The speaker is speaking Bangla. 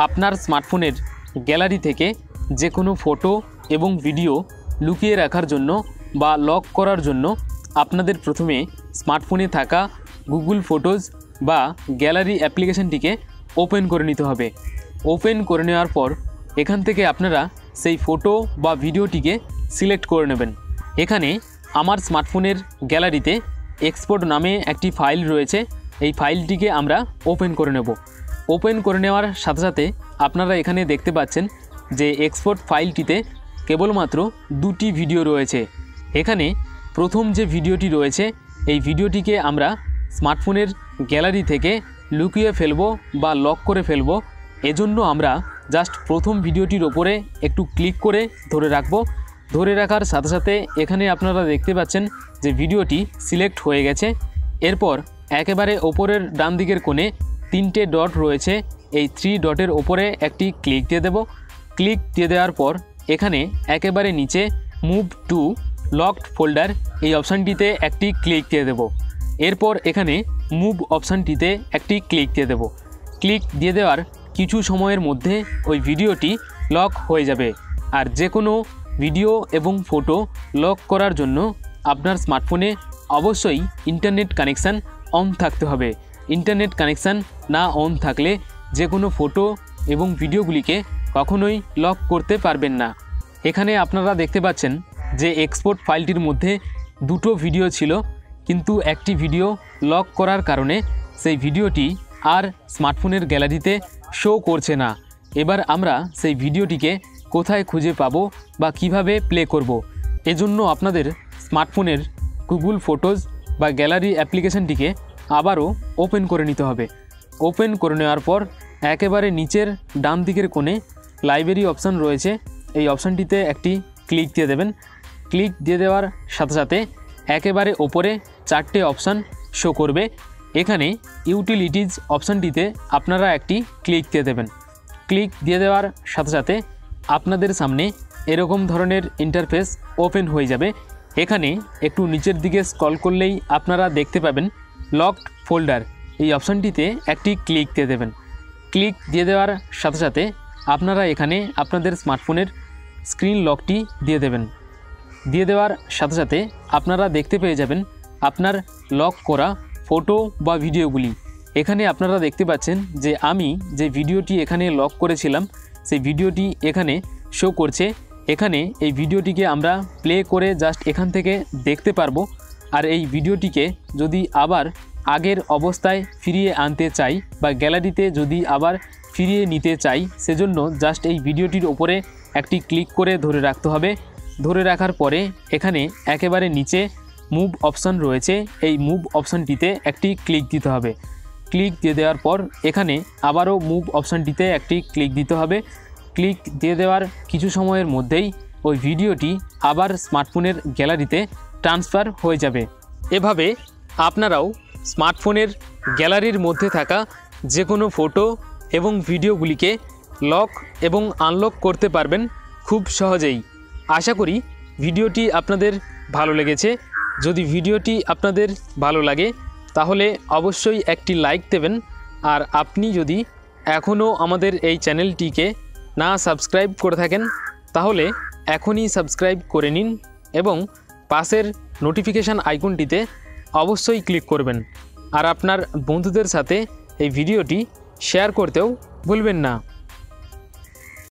আপনার স্মার্টফোনের গ্যালারি থেকে যে কোনো ফটো এবং ভিডিও লুকিয়ে রাখার জন্য বা লক করার জন্য আপনাদের প্রথমে স্মার্টফোনে থাকা গুগল ফটোজ বা গ্যালারি অ্যাপ্লিকেশনটিকে ওপেন করে নিতে হবে। ওপেন করে নেওয়ার পর এখান থেকে আপনারা সেই ফটো বা ভিডিওটিকে সিলেক্ট করে নেবেন। এখানে আমার স্মার্টফোনের গ্যালারিতে এক্সপোর্ট নামে একটি ফাইল রয়েছে, এই ফাইলটিকে আমরা ওপেন করে নেব। ওপেন করে নেওয়ার সাথে সাথে আপনারা এখানে দেখতে পাচ্ছেন যে এক্সপোর্ট ফাইলটিতে কেবলমাত্র দুটি ভিডিও রয়েছে। এখানে প্রথম যে ভিডিওটি রয়েছে এই ভিডিওটিকে আমরা স্মার্টফোনের গ্যালারি থেকে লুকিয়ে ফেলবো বা লক করে ফেলবো। এজন্য আমরা জাস্ট প্রথম ভিডিওটির ওপরে একটু ক্লিক করে ধরে রাখবো। ধরে রাখার সাথে সাথে এখানে আপনারা দেখতে পাচ্ছেন যে ভিডিওটি সিলেক্ট হয়ে গেছে। এরপর একেবারে ওপরের ডান দিকের কোণে তিনটে ডট রয়েছে, এই 3 ডটের ওপরে একটি ক্লিক দিয়ে দেব। ক্লিক দিয়ে দেওয়ার পর এখানে একেবারে নিচে মুভ টু লকড ফোল্ডার এই অপশানটিতে একটি ক্লিক দিয়ে দেব। এরপর এখানে মুভ অপশানটিতে একটি ক্লিক দিয়ে দেব। ক্লিক দিয়ে দেওয়ার কিছু সময়ের মধ্যে ওই ভিডিওটি লক হয়ে যাবে। আর যে কোনো ভিডিও এবং ফটো লক করার জন্য আপনার স্মার্টফোনে অবশ্যই ইন্টারনেট কানেকশান অন থাকতে হবে। ইন্টারনেট কানেকশান না অন থাকলে যে কোনো ফটো এবং ভিডিওগুলিকে কখনোই লক করতে পারবেন না। এখানে আপনারা দেখতে পাচ্ছেন যে এক্সপোর্ট ফাইলটির মধ্যে দুটো ভিডিও ছিল, কিন্তু একটি ভিডিও লক করার কারণে সেই ভিডিওটি আর স্মার্টফোনের গ্যালারিতে শো করছে না। এবার আমরা সেই ভিডিওটিকে কোথায় খুঁজে পাবো বা কিভাবে প্লে করব, এজন্য আপনাদের স্মার্টফোনের গুগল ফটোজ বা গ্যালারি অ্যাপ্লিকেশনটিকে আবারও ওপেন করে নিতে হবে। ওপেন করে নেওয়ার পর একেবারে নিচের ডান দিকের কোণে লাইব্রেরি অপশান রয়েছে, এই অপশানটিতে একটি ক্লিক দিয়ে দেবেন। ক্লিক দিয়ে দেওয়ার সাথে সাথে একেবারে ওপরে 4টে অপশান শো করবে। এখানে ইউটিলিটিজ অপশানটিতে আপনারা একটি ক্লিক দিয়ে দেবেন। ক্লিক দিয়ে দেওয়ার সাথে সাথে আপনাদের সামনে এরকম ধরনের ইন্টারফেস ওপেন হয়ে যাবে। এখানে একটু নিচের দিকে স্ক্রল করলেই আপনারা দেখতে পাবেন লকড ফোল্ডার, এই অপশানটিতে একটি ক্লিক দিয়ে দেবেন। ক্লিক দিয়ে দেওয়ার সাথে সাথে আপনারা এখানে আপনাদের স্মার্টফোনের স্ক্রিন লকটি দিয়ে দেবেন। দিয়ে দেওয়ার সাথে সাথে আপনারা দেখতে পেয়ে যাবেন আপনার লক করা ফটো বা ভিডিওগুলি। এখানে আপনারা দেখতে পাচ্ছেন যে আমি যে ভিডিওটি এখানে লক করেছিলাম সেই ভিডিওটি এখানে শো করছে। এখানে এই ভিডিওটিকে আমরা প্লে করে জাস্ট এখান থেকে দেখতে পারবো। আর এই ভিডিওটিকে যদি আবার আগের অবস্থায় ফিরিয়ে আনতে চাই বা গ্যালারিতে যদি আবার ফিরিয়ে নিতে চাই, সেজন্য জাস্ট এই ভিডিওটির ওপরে একটি ক্লিক করে ধরে রাখতে হবে। ধরে রাখার পরে এখানে একেবারে নিচে মুভ অপশান রয়েছে, এই মুভ অপশানটিতে একটি ক্লিক দিতে হবে। ক্লিক দিয়ে দেওয়ার পর এখানে আবারও মুভ অপশানটিতে একটি ক্লিক দিতে হবে। ক্লিক দিয়ে দেওয়ার কিছু সময়ের মধ্যেই ওই ভিডিওটি আবার স্মার্টফোনের গ্যালারিতে ট্রান্সফার হয়ে যাবে। এভাবে আপনারাও স্মার্টফোনের গ্যালারির মধ্যে থাকা যে কোনো ফটো এবং ভিডিওগুলিকে লক এবং আনলক করতে পারবেন খুব সহজেই। আশা করি ভিডিওটি আপনাদের ভালো লেগেছে। যদি ভিডিওটি আপনাদের ভালো লাগে তাহলে অবশ্যই একটি লাইক দেবেন। আর আপনি যদি এখনও আমাদের এই চ্যানেলটিকে না সাবস্ক্রাইব করে থাকেন তাহলে এখনই সাবস্ক্রাইব করে নিন এবং পাশের নোটিফিকেশান আইকনটিতে অবশ্যই ক্লিক করবেন। আর আপনার বন্ধুদের সাথে এই ভিডিওটি শেয়ার করতেও ভুলবেন না।